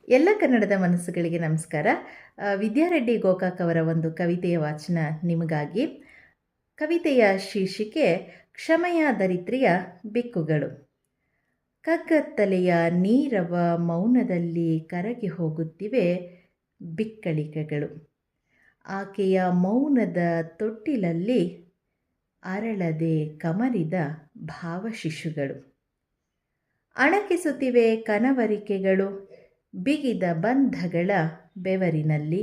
ಎಲ್ಲ ಕನ್ನಡದ ಮನಸ್ಸುಗಳಿಗೆ ನಮಸ್ಕಾರ. ವಿದ್ಯಾರೆಡ್ಡಿ ಗೋಕಾಕ್ ಅವರ ಒಂದು ಕವಿತೆಯ ವಾಚನ ನಿಮಗಾಗಿ. ಕವಿತೆಯ ಶೀರ್ಷಿಕೆ ಕ್ಷಮೆಯ ದರಿದ್ರಿಯ ಬಿಕ್ಕುಗಳು. ಕಗ್ಗತ್ತಲೆಯ ನೀರವ ಮೌನದಲ್ಲಿ ಕರಗಿ ಹೋಗುತ್ತಿವೆ ಬಿಕ್ಕಳಿಕೆಗಳು. ಆಕೆಯ ಮೌನದ ತೊಟ್ಟಿಲಲ್ಲಿ ಅರಳದೆ ಕಮರಿದ ಭಾವಶಿಶುಗಳು. ಅಣಕಿಸುತ್ತಿವೆ ಕನವರಿಕೆಗಳು, ಬಿಗಿದ ಬಂಧಗಳ ಬೆವರಿನಲ್ಲಿ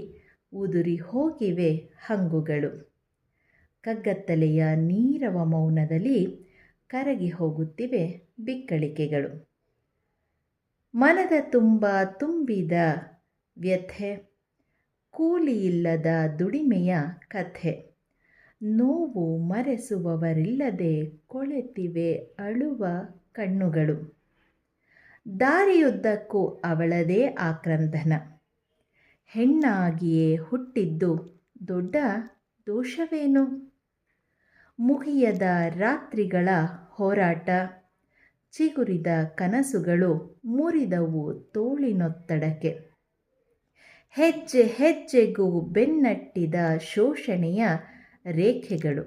ಉದುರಿ ಹೋಗಿವೆ ಹಂಗುಗಳು. ಕಗ್ಗತ್ತಲೆಯ ನೀರವ ಮೌನದಲ್ಲಿ ಕರಗಿ ಹೋಗುತ್ತಿವೆ ಬಿಕ್ಕಳಿಕೆಗಳು. ಮನದ ತುಂಬ ತುಂಬಿದ ವ್ಯಥೆ, ಕೂಲಿಯಿಲ್ಲದ ದುಡಿಮೆಯ ಕಥೆ, ನೋವು ಮರೆಸುವವರಿಲ್ಲದೆ ಕೊಳೆತಿವೆ ಅಳುವ ಕಣ್ಣುಗಳು. ದಾರಿಯುದ್ದಕ್ಕೂ ಅವಳದೇ ಆಕ್ರಂದನ, ಹೆಣ್ಣಾಗಿಯೇ ಹುಟ್ಟಿದ್ದು ದೊಡ್ಡ ದೋಷವೇನು? ಮುಗಿಯದ ರಾತ್ರಿಗಳ ಹೋರಾಟ, ಚಿಗುರಿದ ಕನಸುಗಳು ಮುರಿದವು ತೋಳಿನೊತ್ತಡಕ್ಕೆ. ಹೆಜ್ಜೆ ಹೆಜ್ಜೆಗೂ ಬೆನ್ನಟ್ಟಿದ ಶೋಷಣೆಯ ರೇಖೆಗಳು.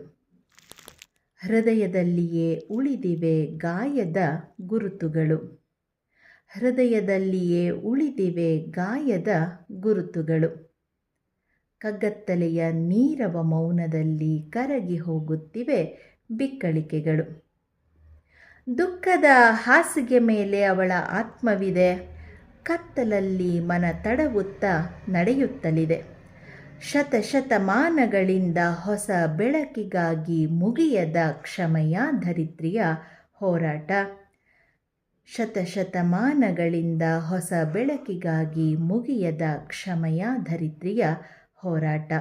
ಹೃದಯದಲ್ಲಿಯೇ ಉಳಿದಿವೆ ಗಾಯದ ಗುರುತುಗಳು. ಹೃದಯದಲ್ಲಿಯೇ ಉಳಿದಿವೆ ಗಾಯದ ಗುರುತುಗಳು. ಕಗ್ಗತ್ತಲೆಯ ನೀರವ ಮೌನದಲ್ಲಿ ಕರಗಿ ಹೋಗುತ್ತಿವೆ ಬಿಕ್ಕಳಿಕೆಗಳು. ದುಃಖದ ಹಾಸಿಗೆ ಮೇಲೆ ಅವಳ ಆತ್ಮವಿದೆ, ಕತ್ತಲಲ್ಲಿ ಮನ ತಡವುತ್ತಾ ನಡೆಯುತ್ತಲಿದೆ. ಶತಶತಮಾನಗಳಿಂದ ಹೊಸ ಬೆಳಕಿಗಾಗಿ ಮುಗಿಯದ ಕ್ಷಮೆಯ ಧರಿತ್ರಿಯ ಹೋರಾಟ. ಶತಶತಮಾನಗಳಿಂದ ಹೊಸ ಬೆಳಕಿಗಾಗಿ ಮುಗಿಯದ ಕ್ಷಮೆಯ ಧರಿತ್ರಿಯ ಹೋರಾಟ.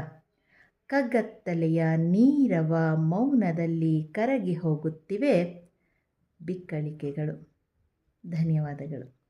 ಕಗ್ಗತ್ತಲೆಯ ನೀರವ ಮೌನದಲ್ಲಿ ಕರಗಿ ಹೋಗುತ್ತಿವೆ ಬಿಕ್ಕಳಿಕೆಗಳು. ಧನ್ಯವಾದಗಳು.